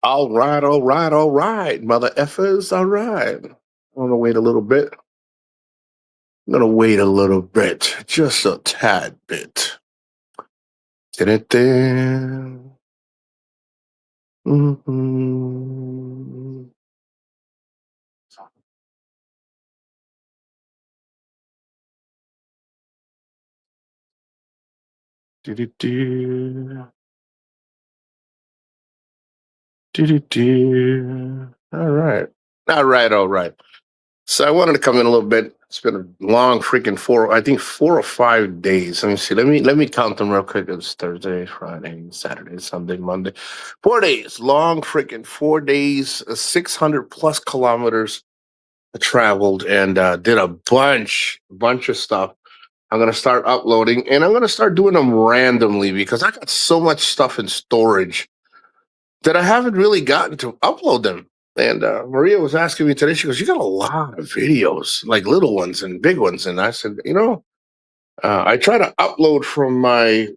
All right, all right, all right, mother effers. All right. I'm gonna wait a little bit. I'm gonna wait a little bit, just a tad bit. Da-da-da. Mhm. Do-do-do. Do-do-do. All right. All right, all right. So I wanted to come in a little bit. It's been a long freaking I think 4 or 5 days. Let me see. Let me count them real quick. It's Thursday, Friday, Saturday, Sunday, Monday. 4 days. Long freaking 4 days, 600 plus kilometers traveled and did a bunch of stuff. I'm gonna start uploading and I'm gonna start doing them randomly because I got so much stuff in storage that I haven't really gotten to upload them. And Maria was asking me today, she goes, "You got a lot of videos, like little ones and big ones." And I said, I try to upload from my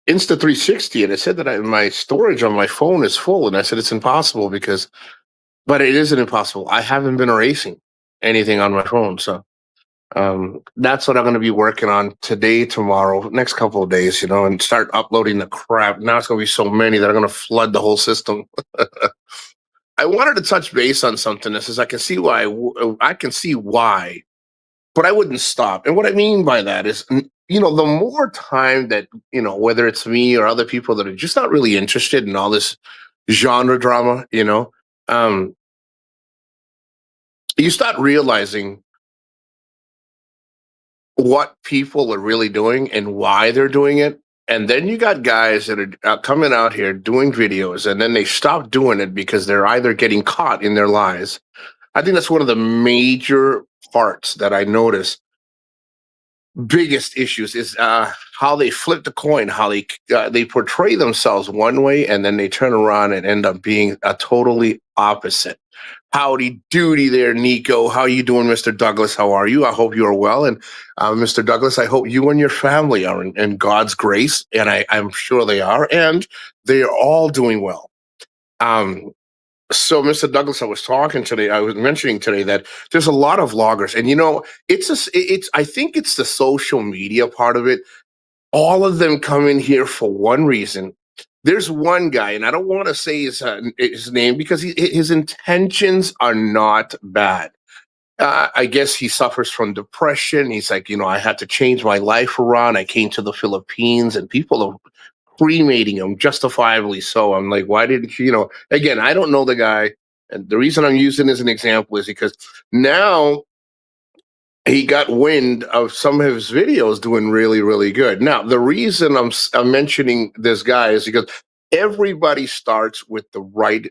Insta 360, and it said that my storage on my phone is full. And I said, it's impossible but it isn't impossible. I haven't been erasing anything on my phone. So that's what I'm going to be working on today, tomorrow, next couple of days, and start uploading the crap. Now it's going to be so many that are going to flood the whole system. I wanted to touch base on something. This is I can see why, but I wouldn't stop. And what I mean by that is, the more time that whether it's me or other people that are just not really interested in all this genre drama, um, you start realizing what people are really doing and why they're doing it. And then you got guys that are coming out here doing videos, and then they stop doing it because they're either getting caught in their lies. I think that's one of the major parts that I notice. Biggest issues is how they flip the coin, how they portray themselves one way, and then they turn around and end up being a totally opposite. Howdy doody there, Nico. How you doing, Mr. Douglas? How are you? I hope you are well. And Mr. Douglas, I hope you and your family are in God's grace, and I'm sure they are, and they are all doing well. Um, so, Mr. Douglas, I was mentioning today that there's a lot of vloggers, and I think it's the social media part of it. All of them come in here for one reason. There's one guy, and I don't want to say his name because his intentions are not bad. I guess he suffers from depression. He's like, I had to change my life around. I came to the Philippines, and people are cremating him, justifiably so. I'm like, why didn't you? Again, I don't know the guy, and the reason I'm using as an example is because now he got wind of some of his videos doing really, really good. Now, the reason I'm mentioning this guy is because everybody starts with the right,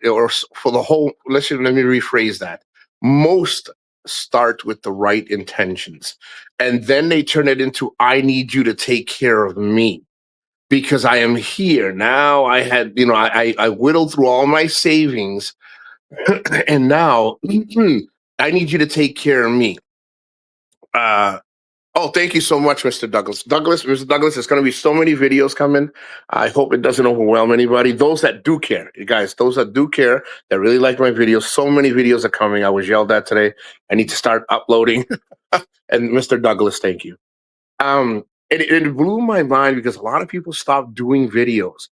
for the whole. Let me rephrase that. Most start with the right intentions, and then they turn it into, "I need you to take care of me." Because I am here now. I had, I whittled through all my savings, and now I need you to take care of me. Uh, oh, thank you so much, Mr. Douglas. Mr. Douglas, there's going to be so many videos coming. I hope it doesn't overwhelm anybody. Those that do care, you guys, those that do care, that really like my videos, so many videos are coming. I was yelled at today. I need to start uploading. And Mr. Douglas, thank you. It blew my mind because a lot of people stopped doing videos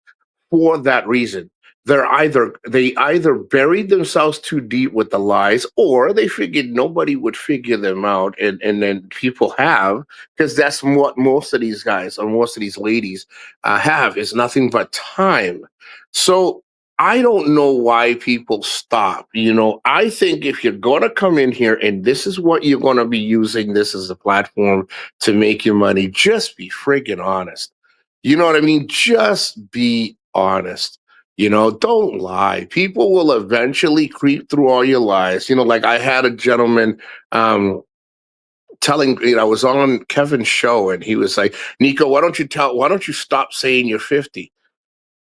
for that reason. They either buried themselves too deep with the lies, or they figured nobody would figure them out, and then people have, because that's what most of these guys or most of these ladies have, is nothing but time. So I don't know why people stop. I think if you're gonna come in here and this is what you're gonna be using this as a platform to make your money, just be friggin' honest. You know what I mean? Just be honest. Don't lie. People will eventually creep through all your lies. Like I had a gentleman telling, I was on Kevin's show and he was like, "Nico, why don't you stop saying you're 50?"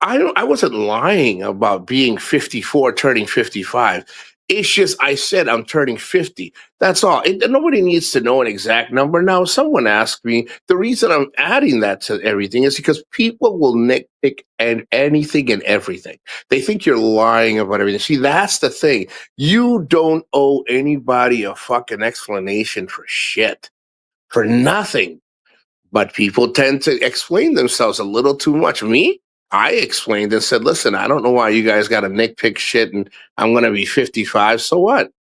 I wasn't lying about being 54, turning 55. It's just I said I'm turning 50. That's all. Nobody needs to know an exact number. Now, if someone asked me, the reason I'm adding that to everything is because people will nitpick and anything and everything. They think you're lying about everything. See, that's the thing. You don't owe anybody a fucking explanation for shit, for nothing. But people tend to explain themselves a little too much. Me, I explained and said, listen, I don't know why you guys got to nitpick shit and I'm going to be 55. So what?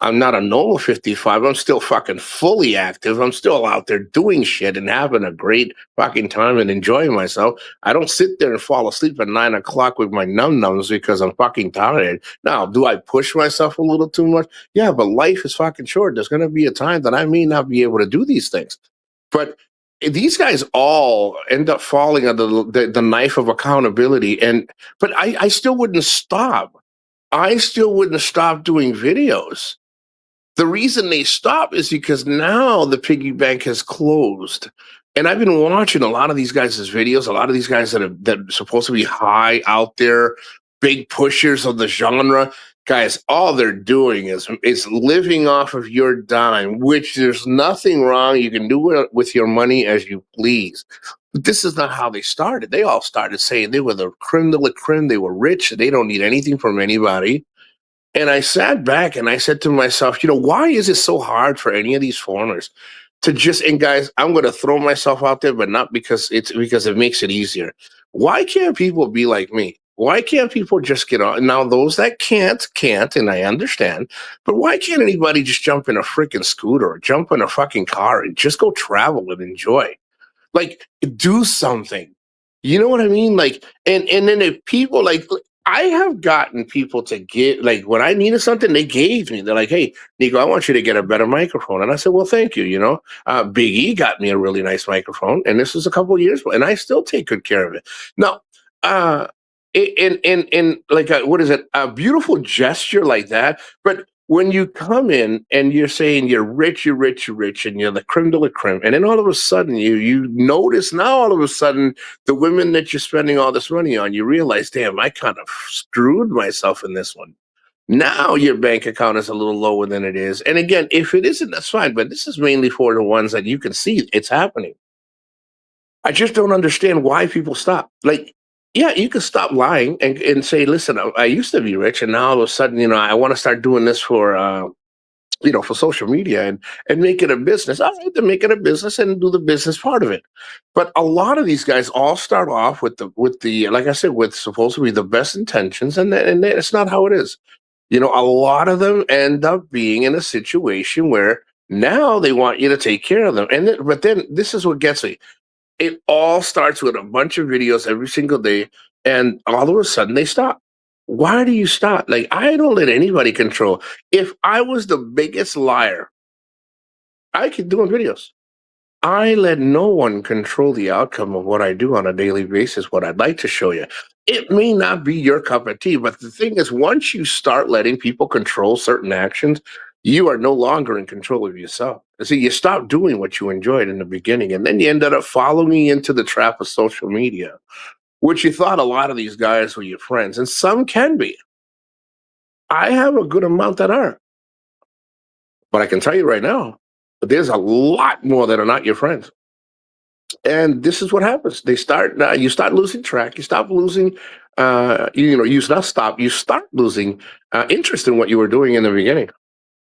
I'm not a normal 55. I'm still fucking fully active. I'm still out there doing shit and having a great fucking time and enjoying myself. I don't sit there and fall asleep at 9 o'clock with my num-nums because I'm fucking tired. Now, do I push myself a little too much? Yeah, but life is fucking short. There's going to be a time that I may not be able to do these things. But these guys all end up falling under the knife of accountability. But I still wouldn't stop. I still wouldn't stop doing videos. The reason they stop is because now the piggy bank has closed. And I've been watching a lot of these guys' videos, a lot of these guys that are supposed to be high out there, big pushers of the genre. Guys, all they're doing is living off of your dime, which there's nothing wrong. You can do it with your money as you please. But this is not how they started. They all started saying they were the creme de la creme. They were rich. They don't need anything from anybody. And I sat back and I said to myself, why is it so hard for any of these foreigners to just, and guys, I'm going to throw myself out there, but not because it makes it easier. Why can't people be like me? Why can't people just get on? Now, those that can't, and I understand, but why can't anybody just jump in a freaking scooter or jump in a fucking car and just go travel and enjoy? Like, do something. You know what I mean? Like, and then if people like I have gotten people to give like when I needed something, they gave me. They're like, "Hey, Nico, I want you to get a better microphone." And I said, "Well, thank you." Big E got me a really nice microphone, and this was a couple of years ago, and I still take good care of it. Now, uh, in like what is it? A beautiful gesture like that, but when you come in and you're saying you're rich, you're rich, you're rich, and you're the creme de la creme, and then all of a sudden you notice now all of a sudden the women that you're spending all this money on, you realize, damn, I kind of screwed myself in this one. Now your bank account is a little lower than it is. And again, if it isn't, that's fine. But this is mainly for the ones that you can see it's happening. I just don't understand why people stop. Like, yeah, you can stop lying and say, listen, I used to be rich and now all of a sudden, I want to start doing this for social media and make it a business. I have to make it a business and do the business part of it. But a lot of these guys all start off with the like I said, with supposed to be the best intentions, and it's not how it is. A lot of them end up being in a situation where now they want you to take care of them. But then this is what gets me. It all starts with a bunch of videos every single day, and all of a sudden they stop. Why do you stop? Like, I don't let anybody control. If I was the biggest liar, I could do videos. I let no one control the outcome of what I do on a daily basis, what I'd like to show you. It may not be your cup of tea, but the thing is, once you start letting people control certain actions, you are no longer in control of yourself. See, you stop doing what you enjoyed in the beginning, and then you ended up following into the trap of social media, which you thought a lot of these guys were your friends, and some can be. I have a good amount that are. But I can tell you right now, there's a lot more that are not your friends. And this is what happens. You start losing track. You stop losing, you start losing interest in what you were doing in the beginning.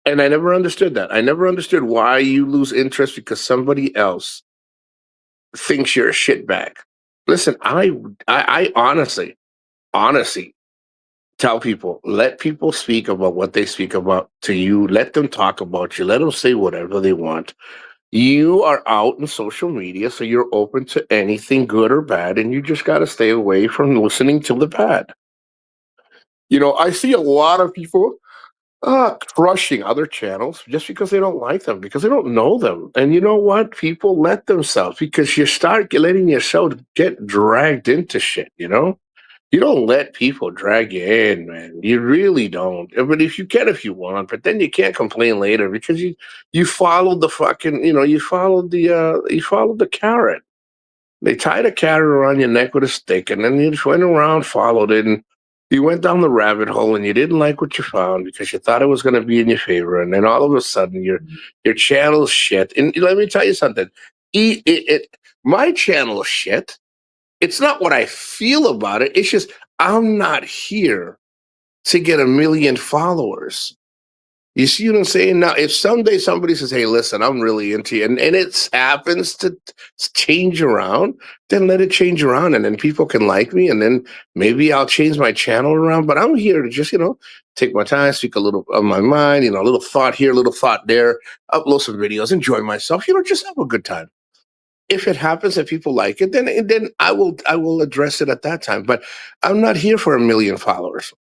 And I never understood that. I never understood why you lose interest because somebody else thinks you're a shitbag. Listen, I honestly tell people, let people speak about what they speak about to you. Let them talk about you. Let them say whatever they want. You are out in social media, so you're open to anything good or bad, and you just got to stay away from listening to the bad. I see a lot of people crushing other channels just because they don't like them, because they don't know them. And you know what? People let themselves because you start letting yourself get dragged into shit, You don't let people drag you in, man. You really don't. But if you can, if you want, but then you can't complain later because you followed the fucking, you followed the carrot. They tied a carrot around your neck with a stick, and then you just went around, followed it, and You went down the rabbit hole and you didn't like what you found because you thought it was going to be in your favor, and then all of a sudden your channel's shit. And let me tell you something. My channel shit. It's not what I feel about it. It's just I'm not here to get a million followers. You see what I'm saying? Now, if someday somebody says, "Hey, listen, I'm really into you," and it happens to change around, then let it change around, and then people can like me, and then maybe I'll change my channel around. But I'm here to just, take my time, speak a little of my mind, a little thought here, a little thought there, upload some videos, enjoy myself, just have a good time. If it happens that people like it, then I will address it at that time. But I'm not here for a million followers.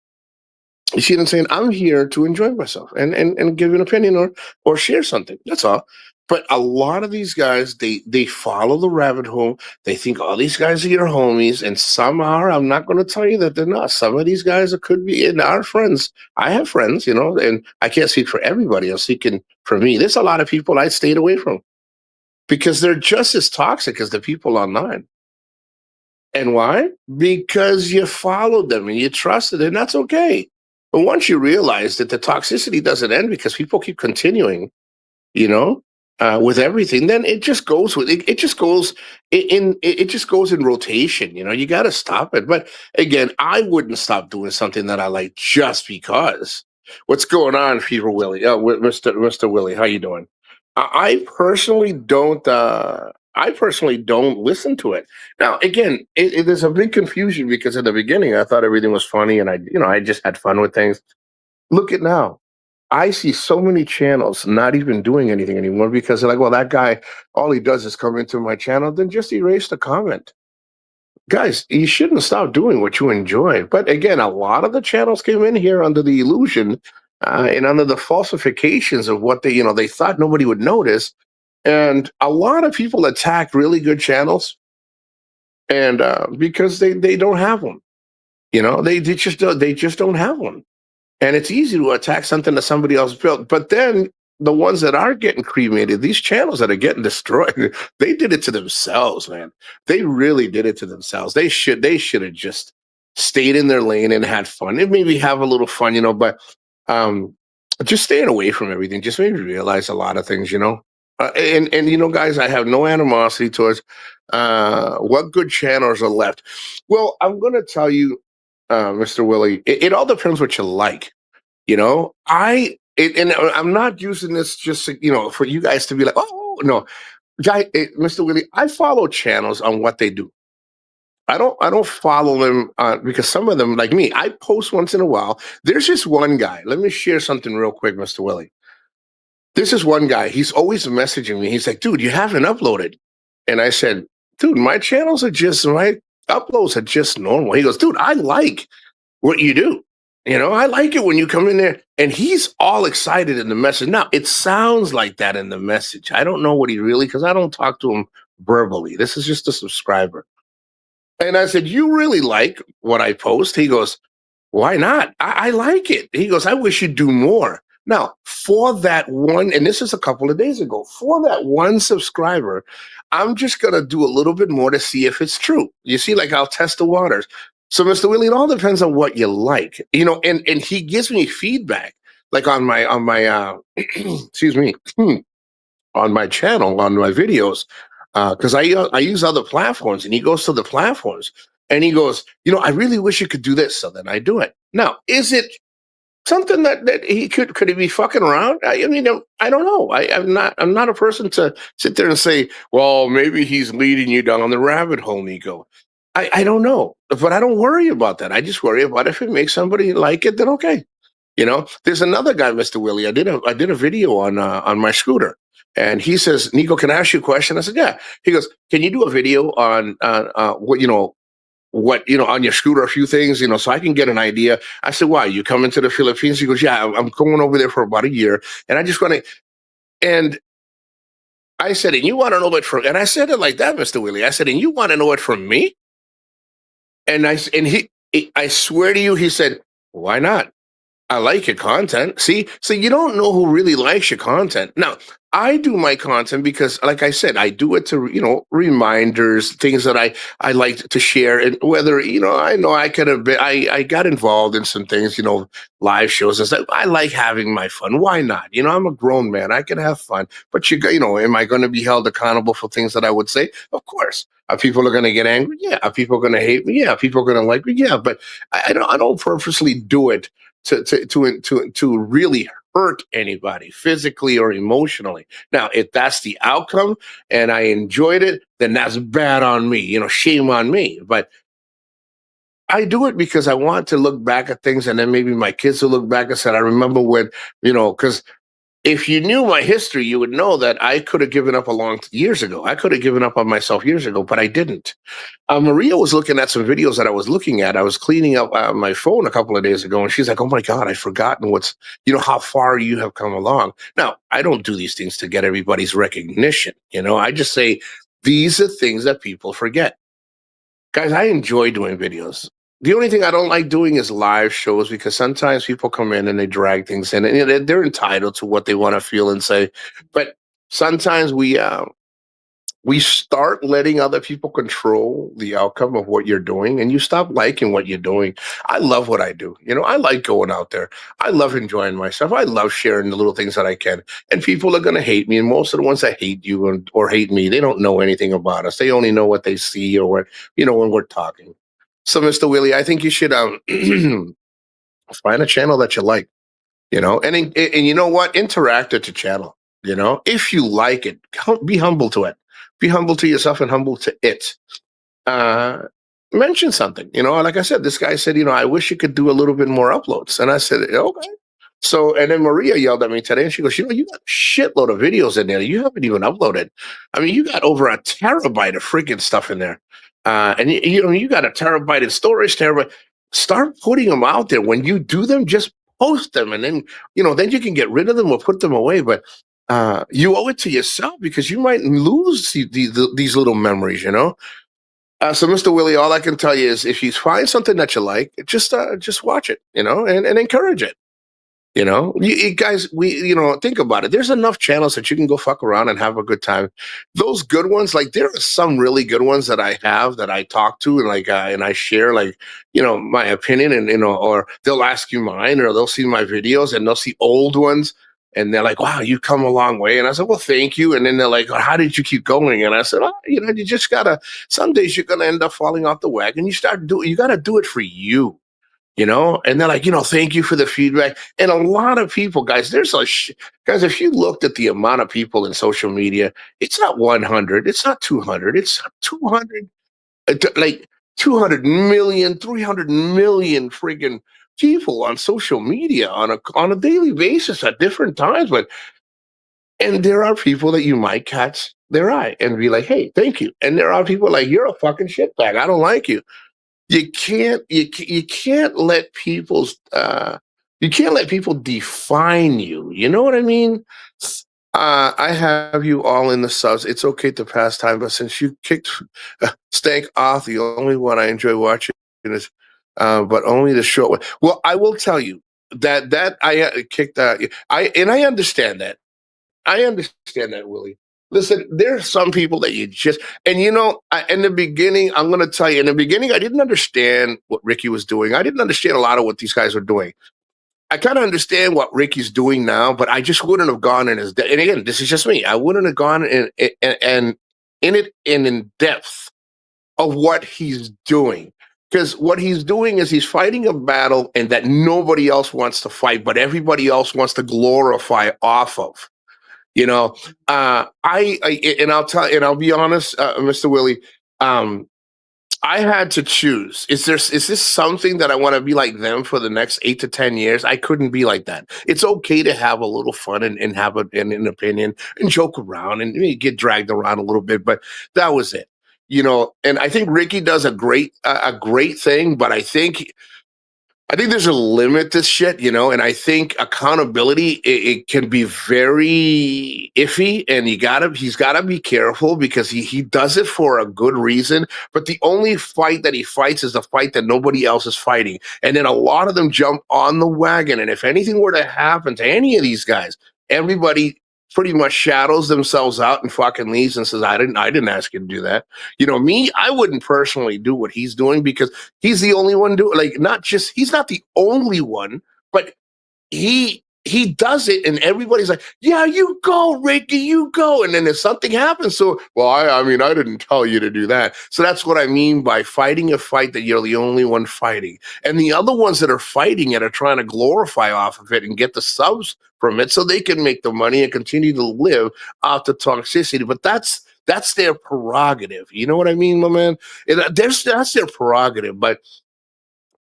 You see what I'm saying? I'm here to enjoy myself and give an opinion or share something. That's all. But a lot of these guys, they follow the rabbit hole. They think all these guys are your homies, and some are. I'm not going to tell you that they're not. Some of these guys could be in our friends. I have friends, and I can't speak for everybody. I'm speaking for me. There's a lot of people I stayed away from because they're just as toxic as the people online. And why? Because you followed them and you trusted, and that's okay. But once you realize that the toxicity doesn't end because people keep continuing, you know, with everything, then it just goes with it. It just goes it just goes in rotation. You got to stop it. But again, I wouldn't stop doing something that I like just because. What's going on, Fever Willie? Oh, Mister Willie, how you doing? I personally don't. I personally don't listen to it. Now, again, there's a big confusion because in the beginning I thought everything was funny and I just had fun with things. Look at now. I see so many channels not even doing anything anymore because they're like, well, that guy, all he does is come into my channel, then just erase the comment. Guys, you shouldn't stop doing what you enjoy. But again, a lot of the channels came in here under the illusion and under the falsifications of what they thought nobody would notice. And a lot of people attack really good channels and because they don't have them. They just don't have one. And it's easy to attack something that somebody else built. But then the ones that are getting cremated, these channels that are getting destroyed, they did it to themselves, man. They really did it to themselves. They should have just stayed in their lane and had fun. And maybe have a little fun, but um just staying away from everything just made me realize a lot of things. And guys, I have no animosity towards what good channels are left. Well, I'm gonna tell you, Mr. Willie, it all depends what you like. And I'm not using this just for you guys to be like, oh no, Mr. Willie, I follow channels on what they do. I don't follow them because some of them, like me, I post once in a while. There's just one guy. Let me share something real quick, Mr. Willie. This is one guy. He's always messaging me. He's like, dude, you haven't uploaded. And I said, dude, my uploads are just normal. He goes, dude, I like what you do. I like it when you come in there and he's all excited in the message. Now, it sounds like that in the message. I don't know what he really, because I don't talk to him verbally. This is just a subscriber. And I said, you really like what I post? He goes, why not? I like it. He goes, I wish you'd do more. Now, for that one, and this is a couple of days ago, for that one subscriber, I'm just going to do a little bit more to see if it's true. You see, like I'll test the waters. So, Mr. Willie, it all depends on what you like, and he gives me feedback, like on my excuse me, on my channel, on my videos, because I use other platforms, and he goes to the platforms, and he goes, I really wish you could do this, so then I do it. Now, is it something that he could he be fucking around? I mean, I don't know. I'm not a person to sit there and say, well, maybe he's leading you down the rabbit hole, Nico. I don't know, but I don't worry about that. I just worry about if it makes somebody like it, then okay. There's another guy, Mr. Willie. I did a video on my scooter, and he says, Nico, can I ask you a question? I said, yeah. He goes, can you do a video on what on your scooter, a few things, so I can get an idea. I said, why, you coming to the Philippines? He goes, yeah, I'm going over there for about a year, and I just want to. And I said, and you want to know it from? And I said it like that, Mr. Willie. I said, and you want to know it from me? And I swear to you, he said, why not? I like your content. See, so you don't know who really likes your content. Now, I do my content because, like I said, I do it to, reminders, things that I like to share, and whether I know I could have been, I got involved in some things, live shows and stuff. I like having my fun. Why not? I'm a grown man. I can have fun. But am I going to be held accountable for things that I would say? Of course. Are people are going to get angry? Yeah. Are people going to hate me? Yeah. Are people going to like me? Yeah. But I don't purposely do it to really hurt anybody physically or emotionally. Now, if that's the outcome and I enjoyed it, then that's bad on me. Shame on me. But I do it because I want to look back at things, and then maybe my kids will look back and say, "I remember when," because if you knew my history, you would know that I could have given up a long years ago. I could have given up on myself years ago, but I didn't. Maria was looking at some videos that I was looking at. I was cleaning up my phone a couple of days ago, and she's like, "Oh my God, I've forgotten how far you have come along." Now, I don't do these things to get everybody's recognition. I just say these are things that people forget. Guys, I enjoy doing videos. The only thing I don't like doing is live shows because sometimes people come in and they drag things in, and they're entitled to what they want to feel and say. But sometimes we start letting other people control the outcome of what you're doing, and you stop liking what you're doing. I love what I do. I like going out there. I love enjoying myself. I love sharing the little things that I can. And people are going to hate me. And most of the ones that hate you or hate me, they don't know anything about us. They only know what they see or what, when we're talking. So, Mr. Willie, I think you should find a channel that you like, and you know what? Interact at your channel. If you like it, be humble to it. Be humble to yourself and humble to it. uh, Mention something. Like I said, this guy said, I wish you could do a little bit more uploads. And I said, okay. So, and then Maria yelled at me today and she goes, you got a shitload of videos in there. You haven't even uploaded. I mean, you got over a terabyte of freaking stuff in there. And you got a terabyte of storage, terabyte. Start putting them out there. When you do them, just post them. And then, then you can get rid of them or put them away. But you owe it to yourself because you might lose these little memories. So, Mr. Willie, all I can tell you is if you find something that you like, just watch it, and encourage it. You guys, think about it. There's enough channels that you can go fuck around and have a good time. Those good ones, like there are some really good ones that I have that I talk to and I share my opinion and or they'll ask you mine or they'll see my videos and they'll see old ones and they're like, "Wow, you've come a long way." And I said, "Well, thank you." And then they're like, "Oh, how did you keep going?" And I said, "Oh, you just gotta. Some days you're gonna end up falling off the wagon. You gotta do it for you." And they're like, "Thank you for the feedback." And a lot of people, guys, guys, if you looked at the amount of people in social media, it's not 100, it's not 200, it's 200, like 200 million, 300 million friggin' people on social media on a daily basis at different times. And there are people that you might catch their eye and be like, "Hey, thank you." And there are people like, "You're a fucking shitbag. I don't like you." You can't let people define you. You know what I mean? I have you all in the subs. It's okay to pass time, but since you kicked Stank off, the only one I enjoy watching is, but only the short one. Well, I will tell you that I kicked. I understand that. I understand that, Willie. Listen, there are some people that you just, and in the beginning, I'm going to tell you, in the beginning, I didn't understand what Ricky was doing. I didn't understand a lot of what these guys were doing. I kind of understand what Ricky's doing now, but I just wouldn't have gone in and again, this is just me. I wouldn't have gone in depth of what he's doing. Because what he's doing is he's fighting a battle and that nobody else wants to fight, but everybody else wants to glorify off of. I'll be honest, Mr. Willie. Um, I had to choose. Is this something that I want to be like them for the next 8 to 10 years? I couldn't be like that. It's okay to have a little fun and have an opinion and joke around and maybe get dragged around a little bit, but that was it. And I think Ricky does a great thing, but I think I think there's a limit to shit, and I think accountability it can be very iffy, and he's gotta be careful because he does it for a good reason. But the only fight that he fights is the fight that nobody else is fighting, and then a lot of them jump on the wagon. And if anything were to happen to any of these guys, everybody pretty much shadows themselves out and fucking leaves and says, I didn't ask you to do that. Me, I wouldn't personally do what he's doing because he's the only one doing, like, not just, he's not the only one, but he does it, and everybody's like, yeah, you go, Ricky, you go. And then if something happens, so, well, I mean, I didn't tell you to do that. So that's what I mean by fighting a fight that you're the only one fighting. And the other ones that are fighting it are trying to glorify off of it and get the subs from it so they can make the money and continue to live off the toxicity. But that's their prerogative. You know what I mean, my man? That's their prerogative. But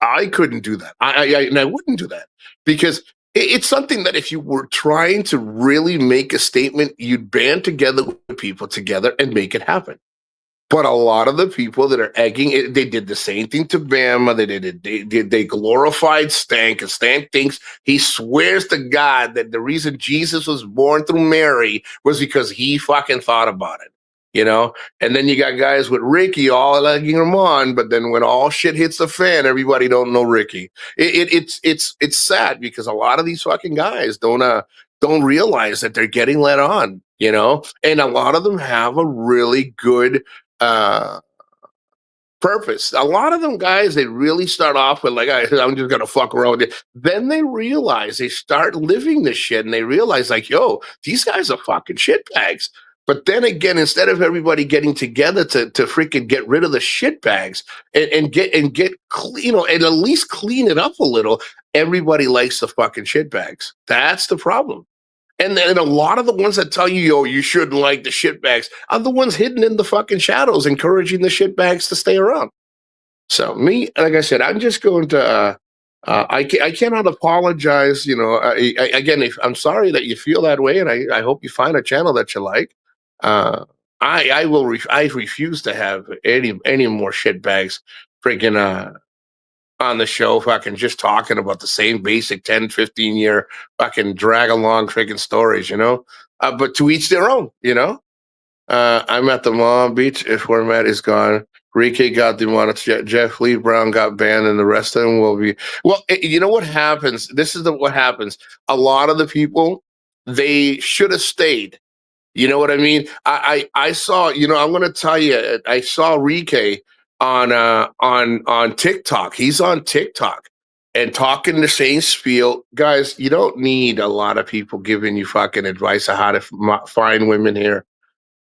I couldn't do that. And I wouldn't do that because it's something that if you were trying to really make a statement, you'd band together with people together and make it happen. But a lot of the people that are egging it, they did the same thing to Bama. They glorified Stank, and Stank thinks he swears to God that the reason Jesus was born through Mary was because he fucking thought about it. And then you got guys with Ricky all egging him on, but then when all shit hits the fan, everybody don't know Ricky. It's sad because a lot of these fucking guys don't realize that they're getting let on, and a lot of them have a really good uh purpose. A lot of them guys, they really start off with like, I'm just gonna fuck around with it. Then they realize they start living this shit, and they realize like, yo, these guys are fucking shitbags. But then again, instead of everybody getting together to freaking get rid of the shitbags and get clean, and at least clean it up a little, everybody likes the fucking shitbags. That's the problem. And then a lot of the ones that tell you, yo, you shouldn't like the shitbags are the ones hidden in the fucking shadows, encouraging the shitbags to stay around. So me, like I said, I'm just going to. I cannot apologize. Again, if I'm sorry that you feel that way, and I hope you find a channel that you like. Uh, I refuse to have any more shitbags freaking on the show fucking just talking about the same basic 10, 15 year fucking drag along freaking stories. But to each their own. I'm at the Mall Beach. If Format is gone, Ricky got demonetized. Jeff Lee Brown got banned, and the rest of them will be. Well, you know what happens? This is what happens. A lot of the people, they should have stayed. You know what I mean? I saw, I'm gonna tell you, I saw Rike on TikTok. He's on TikTok and talking the same spiel. Guys, you don't need a lot of people giving you fucking advice on how to find women here.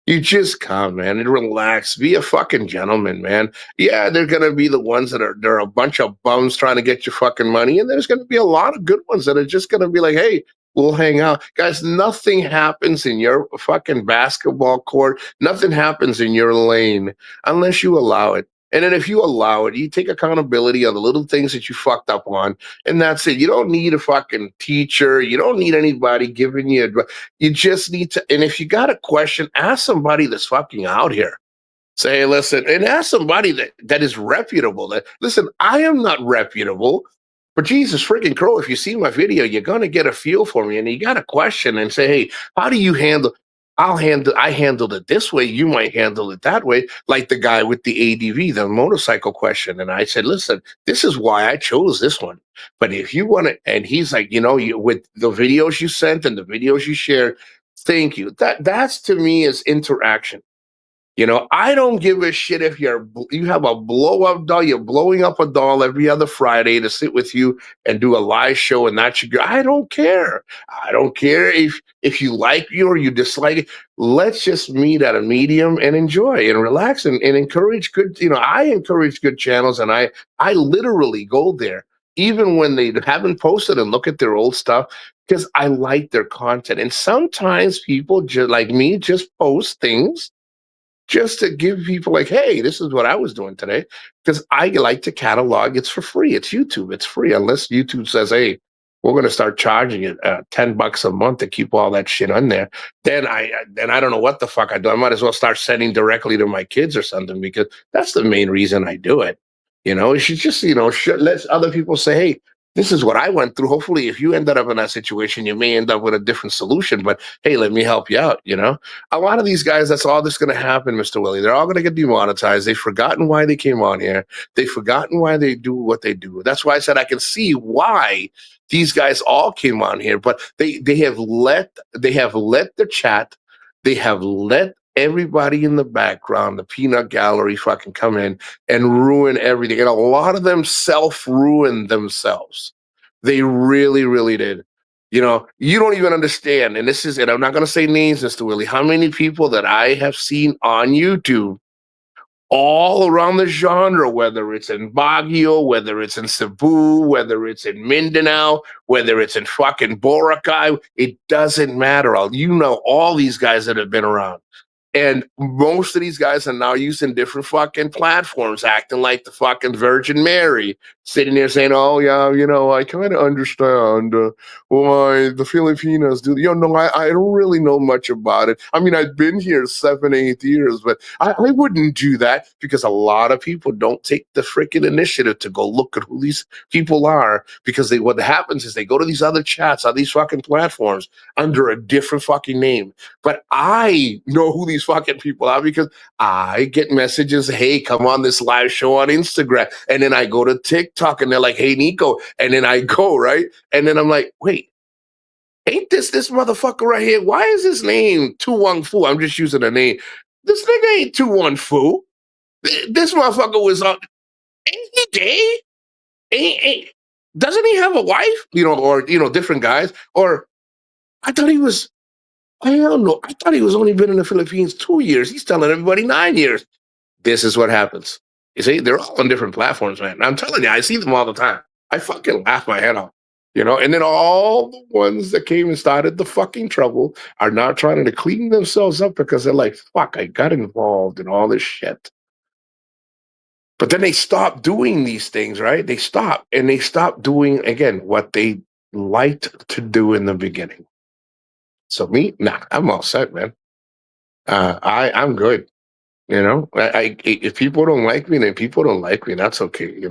You just come, man, and relax. Be a fucking gentleman, man. Yeah, they're gonna be the ones they're a bunch of bums trying to get your fucking money, and there's gonna be a lot of good ones that are just gonna be like, hey, we'll hang out. Guys, nothing happens in your fucking basketball court. Nothing happens in your lane unless you allow it. And then if you allow it, you take accountability on the little things that you fucked up on, and that's it. You don't need a fucking teacher. You don't need anybody giving you advice. You just need to, and if you got a question, ask somebody that's fucking out here. Say, hey, listen, and ask somebody that is reputable. That, listen, I am not reputable, but Jesus freaking crow, if you see my video, you're gonna get a feel for me. And you got a question and say, hey, how do you handle? I handled it this way. You might handle it that way. Like the guy with the ADV, the motorcycle question. And I said, listen, this is why I chose this one. But if you want to, and he's like, with the videos you sent and the videos you shared, thank you. That's to me is interaction. I don't give a shit if you have a blow up doll. You're blowing up a doll every other Friday to sit with you and do a live show, and that's your. I don't care. I don't care if you like you or you dislike it. Let's just meet at a medium and enjoy and relax and encourage good. I encourage good channels, and I literally go there even when they haven't posted and look at their old stuff because I like their content. And sometimes people just like me just post things just to give people like, hey, this is what I was doing today. Because I like to catalog. It's for free. It's YouTube. It's free unless YouTube says, hey, we're going to start charging it $10 a month to keep all that shit on there. Then I don't know what the fuck I do. I might as well start sending directly to my kids or something because that's the main reason I do it. It should just let other people say, hey, this is what I went through. Hopefully, if you ended up in that situation, you may end up with a different solution. But hey, let me help you out. A lot of these guys, that's all that's going to happen, Mr. Willie. They're all going to get demonetized. They've forgotten why they came on here. They've forgotten why they do what they do. That's why I said I can see why these guys all came on here. But they have let the chat, they have let everybody in the background, the peanut gallery, fucking come in and ruin everything. And a lot of them self ruined themselves. They really, really did. You don't even understand. And I'm not going to say names, Mr. Willie, how many people that I have seen on YouTube all around the genre, whether it's in Baguio, whether it's in Cebu, whether it's in Mindanao, whether it's in fucking Boracay, it doesn't matter. All these guys that have been around. And most of these guys are now using different fucking platforms, acting like the fucking Virgin Mary, sitting there saying, "Oh yeah, I kind of understand why the Filipinos do." No, I don't really know much about it. I mean, I've been here 7, 8 years, but I wouldn't do that because a lot of people don't take the freaking initiative to go look at who these people are. Because what happens is they go to these other chats on these fucking platforms under a different fucking name. But I know who these fucking people are because I get messages, "Hey, come on this live show on Instagram." And then I go to TikTok and they're like, "Hey, Nico." And then I go, right? And then I'm like, wait, ain't this motherfucker right here? Why is his name Tu Wong Fu? I'm just using a name. This nigga ain't Tu Wong Fu. This motherfucker was on. Ain't he gay? Ain't, doesn't he have a wife? Or, different guys? Or I thought he was. I don't know. I thought he was only been in the Philippines 2 years. He's telling everybody 9 years. This is what happens. You see, they're all on different platforms, man. I'm telling you, I see them all the time. I fucking laugh my head off. And then all the ones that came and started the fucking trouble are now trying to clean themselves up because they're like, fuck, I got involved in all this shit. But then they stop doing these things, right? They stop doing, again, what they liked to do in the beginning. So me, nah, I'm all set, man. I'm good. If people don't like me, then people don't like me. That's okay.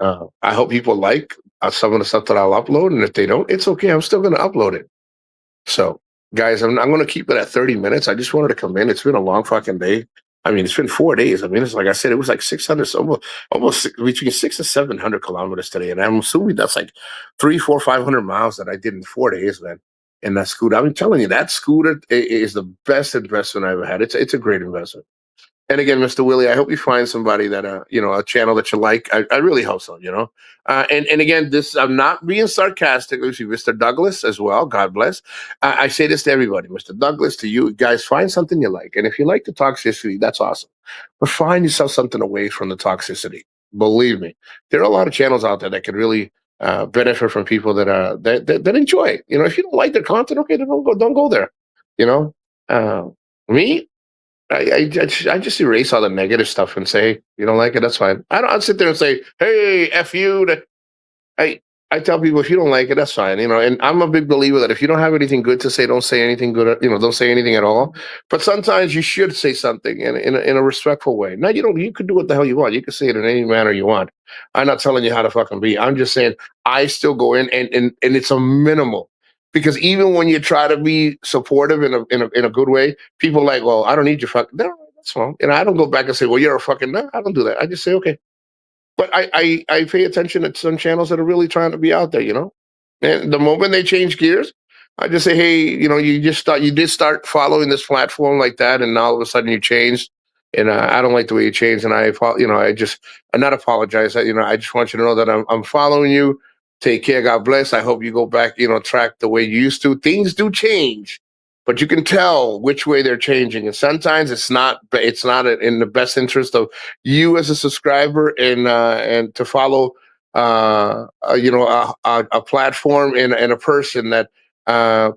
I hope people like some of the stuff that I'll upload, and if they don't, it's okay. I'm still going to upload it. So, guys, I'm going to keep it at 30 minutes. I just wanted to come in. It's been a long fucking day. I mean, it's been 4 days. I mean, it's like I said, it was like 600, almost between 600 and 700 kilometers today, and I'm assuming that's like 300, 400, 500 miles that I did in 4 days, man. And that scooter, I'm telling you, that scooter is the best investment I ever had. It's a great investment. And again, Mr. Willie, I hope you find somebody that a channel that you like. I really hope so. And again, this I'm not being sarcastic. Mr. Douglas as well. God bless. I say this to everybody, Mr. Douglas, to you guys. Find something you like, and if you like the toxicity, that's awesome. But find yourself something away from the toxicity. Believe me, there are a lot of channels out there that can really benefit from people that enjoy it. If you don't like their content, okay, then don't go there. You know, uh, me, I just erase all the negative stuff and say, you don't like it, that's fine. I'll sit there and say, hey, F you. I I tell people if you don't like it, that's fine. And I'm a big believer that if you don't have anything good to say, don't say anything good. Don't say anything at all. But sometimes you should say something in a respectful way. Now you don't. You could do what the hell you want. You can say it in any manner you want. I'm not telling you how to fucking be. I'm just saying I still go in and it's a minimal. Because even when you try to be supportive in a good way, people are like, well, I don't need your fucking. No, that's fine. And I don't go back and say, well, you're a fucking. No, I don't do that. I just say, okay. But I pay attention to some channels that are really trying to be out there. And the moment they change gears, I just say, hey, you did start following this platform like that, and now all of a sudden you changed, and I don't like the way you changed, and I not apologize. I just want you to know that I'm following you. Take care. God bless. I hope you go back, track the way you used to. Things do change, but you can tell which way they're changing, and sometimes it's not in the best interest of you as a subscriber and to follow a platform and a person that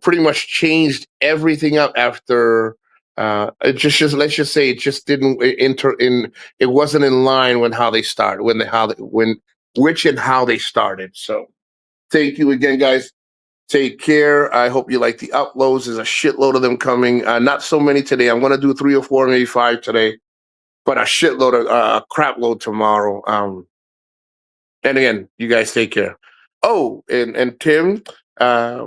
pretty much changed everything up after it just let's just say it just didn't enter in. It wasn't in line when how they started, when which and how they started. So thank you again, guys. Take care. I hope you like the uploads. There's a shitload of them coming. Not so many today. I'm going to do 3 or 4, maybe 5 today, but a shitload of a crap load tomorrow. And again, you guys take care. Oh, and Tim, uh,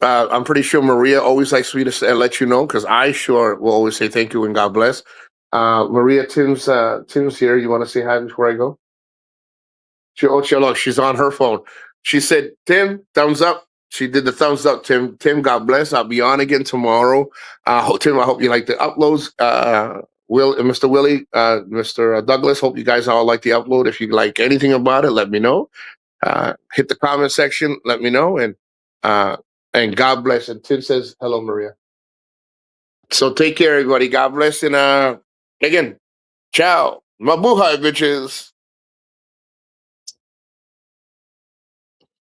I'm pretty sure Maria always likes me to let you know because I sure will always say thank you and God bless. Maria, Tim's here. You want to say hi before I go? Look, she's on her phone. She said, "Tim, thumbs up." She did the thumbs up. Tim, God bless. I'll be on again tomorrow. Tim, I hope you like the uploads. Mr. Willie, Mr. Douglas, hope you guys all like the upload. If you like anything about it, let me know. Hit the comment section. Let me know. Uh, and God bless. And Tim says, hello, Maria. So take care, everybody. God bless. And again, ciao. Mabuhay, bitches.